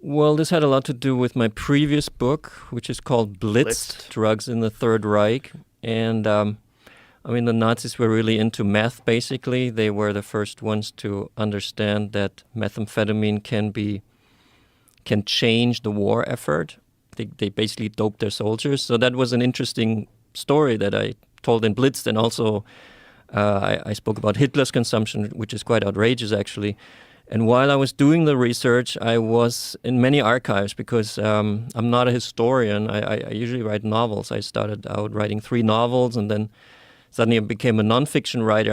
Well, this had a lot to do with my previous book, which is called Blitzed, Drugs in the Third Reich. And the Nazis were really into meth, basically. They were the first ones to understand that methamphetamine can change the war effort. They basically doped their soldiers. So that was an interesting story that I told in Blitzed. And also I spoke about Hitler's consumption, which is quite outrageous, actually. And while I was doing the research, I was in many archives because I'm not a historian. I usually write novels. I started out writing 3 novels, and then suddenly I became a nonfiction writer.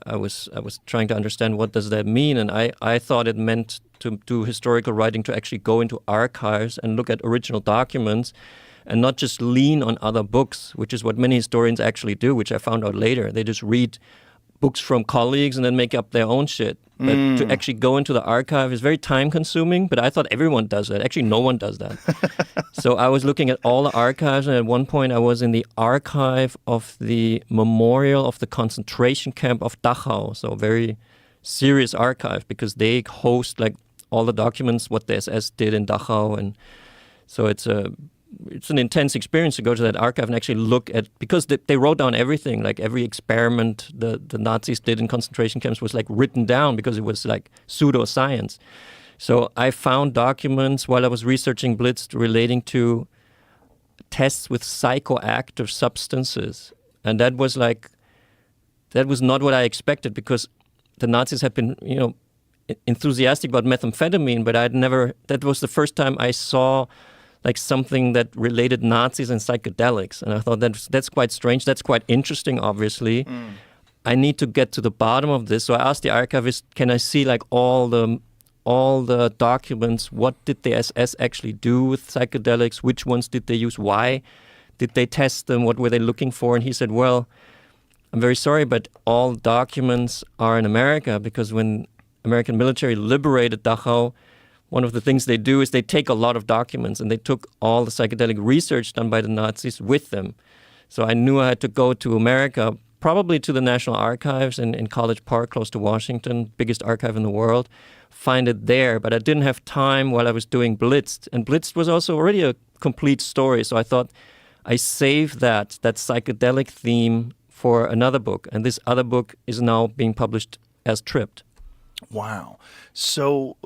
I was trying to understand what does that mean, and I thought it meant to do historical writing to actually go into archives and look at original documents and not just lean on other books, which is what many historians actually do, which I found out later. They just read books from colleagues and then make up their own shit. But to actually go into the archive is very time-consuming, but I thought everyone does that. Actually, no one does that. So I was looking at all the archives, and at one point I was in the archive of the memorial of the concentration camp of Dachau, so a very serious archive, because they host like all the documents, what the SS did in Dachau, and so it's an intense experience to go to that archive and actually look at, because they wrote down everything, like every experiment the Nazis did in concentration camps was like written down because it was like pseudoscience. So I found documents while I was researching Blitz relating to tests with psychoactive substances. And that was not what I expected, because the Nazis had been, enthusiastic about methamphetamine, but that was the first time I saw like something that related Nazis and psychedelics. And I thought that's quite strange. That's quite interesting, obviously. I need to get to the bottom of this. So I asked the archivist, can I see like all the documents? What did the SS actually do with psychedelics? Which ones did they use? Why did they test them? What were they looking for? And he said, well, I'm very sorry, but all documents are in America, because when American military liberated Dachau, one of the things they do is they take a lot of documents, and they took all the psychedelic research done by the Nazis with them. So I knew I had to go to America, probably to the National Archives in College Park, close to Washington, biggest archive in the world, find it there. But I didn't have time while I was doing Blitzed. And Blitzed was also already a complete story. So I thought I saved that psychedelic theme for another book. And this other book is now being published as Tripped. Wow. So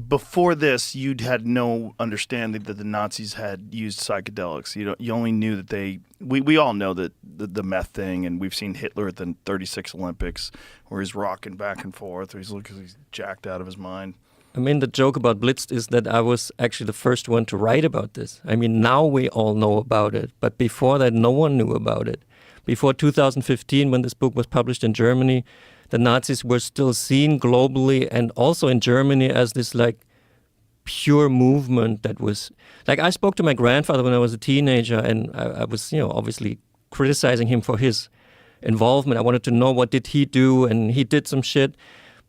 before this, you'd had no understanding that the Nazis had used psychedelics. You only knew that we all know that the meth thing, and we've seen Hitler at the 36 Olympics where he's rocking back and forth, or he's jacked out of his mind. I mean, the joke about Blitzed is that I was actually the first one to write about this. I mean, now we all know about it, but before that, no one knew about it. Before 2015, when this book was published in Germany, the Nazis were still seen globally and also in Germany as this like pure movement that was like, I spoke to my grandfather when I was a teenager, and I was, obviously criticizing him for his involvement. I wanted to know, what did he do? And he did some shit.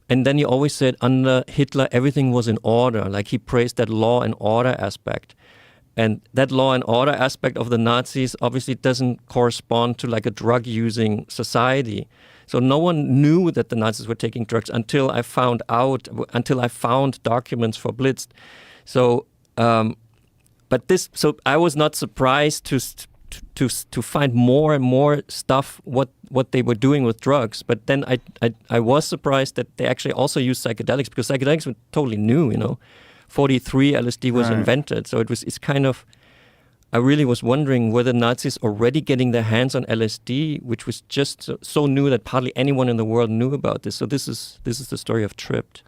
And then he always said under Hitler, everything was in order. Like he praised that law and order aspect. And that law and order aspect of the Nazis obviously doesn't correspond to like a drug-using society. So no one knew that the Nazis were taking drugs until I found documents for Blitz. So, so I was not surprised to find more and more stuff what they were doing with drugs. But then I was surprised that they actually also used psychedelics, because psychedelics were totally new. 43 LSD was invented, so it's kind of. I really was wondering, were the Nazis already getting their hands on LSD, which was just so new that hardly anyone in the world knew about this. So this is the story of Tripped.